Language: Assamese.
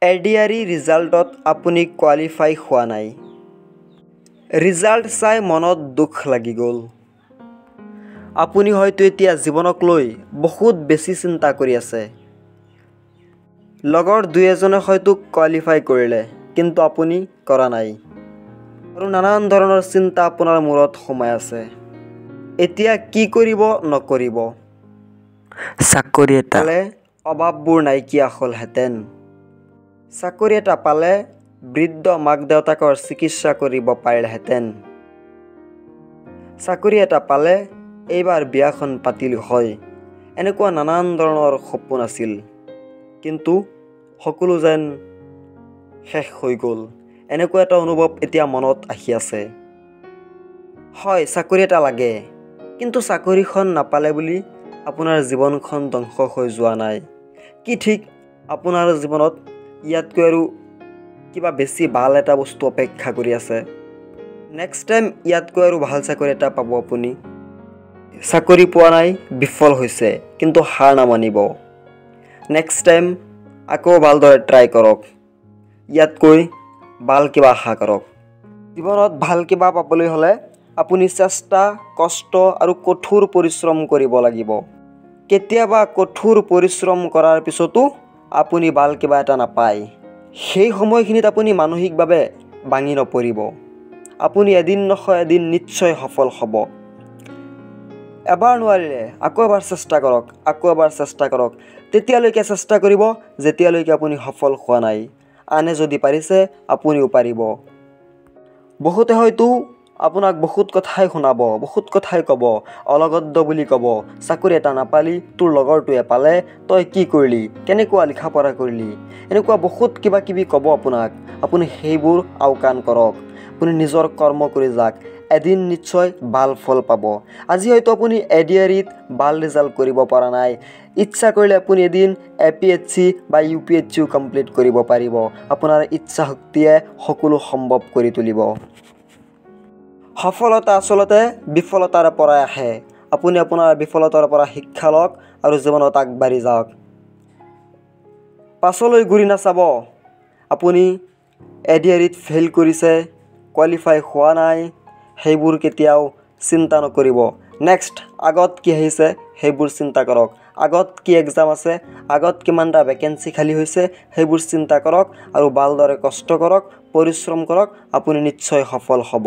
এডিআৰই ৰিজাল্টত আপুনি কোৱালিফাই হোৱা নাই। ৰিজাল্ট চাই মনত দুখ লাগি গ'ল। আপুনি হয়তো এতিয়া জীৱনক লৈ বহুত বেছি চিন্তা কৰি আছে। লগৰ দুই এজনে হয়তো কোৱালিফাই কৰিলে, কিন্তু আপুনি কৰা নাই। আৰু নানান ধৰণৰ চিন্তা আপোনাৰ মূৰত সোমাই আছে। এতিয়া কি কৰিব নকৰিব? চাকৰি এটা পালে অভাৱবোৰ নাইকিয়া হ'লহেঁতেন। চাকৰি এটা পালে বৃদ্ধ মাক দেউতাকৰ চিকিৎসা কৰিব পাৰিলেহেঁতেন। চাকৰি এটা পালে এইবাৰ বিয়াখন পাতিলোঁ হয়। এনেকুৱা নানান ধৰণৰ সপোন আছিল, কিন্তু সকলো যেন শেষ হৈ গ'ল। এনেকুৱা এটা অনুভৱ এতিয়া মনত আহি আছে। হয়, চাকৰি এটা লাগে, কিন্তু চাকৰিখন নাপালে বুলি আপোনাৰ জীৱনখন ধ্বংস হৈ যোৱা নাই। কি ঠিক আপোনাৰ জীৱনত ইয়াতকৈ আৰু কিবা বেছি ভাল এটা বস্তু অপেক্ষা কৰি আছে। নেক্সট টাইম ইয়াতকৈ আৰু ভাল চাকৰি এটা পাব আপুনি। চাকৰি পোৱা নাই, বিফল হৈছে, কিন্তু হাৰ নামানিব। নেক্সট টাইম আকৌ ভালদৰে ট্ৰাই কৰক। ইয়াতকৈ ভাল কিবা আশা কৰক। জীৱনত ভাল কিবা পাবলৈ হ'লে আপুনি চেষ্টা, কষ্ট আৰু কঠোৰ পৰিশ্ৰম কৰিব লাগিব। কেতিয়াবা কঠোৰ পৰিশ্ৰম কৰাৰ পিছতো আপুনি ভাল কিবা এটা নাপায়। সেই সময়খিনিত আপুনি মানসিকভাৱে ভাঙি নপৰিব। আপুনি এদিন নহয় এদিন নিশ্চয় সফল হ'ব। এবাৰ নোৱাৰিলে আকৌ এবাৰ চেষ্টা কৰক, আকৌ এবাৰ চেষ্টা কৰক। তেতিয়ালৈকে চেষ্টা কৰিব যেতিয়ালৈকে আপুনি সফল হোৱা নাই। আনে যদি পাৰিছে আপুনিও পাৰিব। বহুতে হয়তো আপোনাক বহুত কথাই শুনাব, বহুত কথাই ক'ব, অলগদ্ধ বুলি ক'ব। চাকৰি এটা নাপালি, তোৰ লগৰটোৱে পালে, তই কি কৰিলি, কেনেকুৱা লিখা পঢ়া কৰিলি, এনেকুৱা বহুত কিবা কিবি ক'ব আপোনাক। আপুনি সেইবোৰ আওকাণ কৰক। আপুনি নিজৰ কৰ্ম কৰি যাওক। এদিন নিশ্চয় ভাল ফল পাব। আজি হয়তো আপুনি এডিআৰইত ভাল ৰিজাল্ট কৰিব পৰা নাই। ইচ্ছা কৰিলে আপুনি এদিন APSC বা UPSCও কমপ্লিট কৰিব পাৰিব। আপোনাৰ ইচ্ছা শক্তিয়ে সকলো সম্ভৱ কৰি তুলিব। সফলতা আচলতে বিফলতাৰ পৰাই আহে। আপুনি আপোনাৰ বিফলতাৰ পৰা শিক্ষা লওক আৰু জীৱনত আগবাঢ়ি যাওক। পাছলৈ ঘূৰি নাচাব। আপুনি এডিআৰইত ফেইল কৰিছে, কোৱালিফাই হোৱা নাই, সেইবোৰ কেতিয়াও চিন্তা নকৰিব। নেক্সট আগত কি আহিছে সেইবোৰ চিন্তা কৰক। আগত কি এক্সাম আছে, আগত কিমানটা ভেকেঞ্চি খালী হৈছে সেইবোৰ চিন্তা কৰক আৰু ভালদৰে কষ্ট কৰক, পৰিশ্ৰম কৰক। আপুনি নিশ্চয় সফল হ'ব।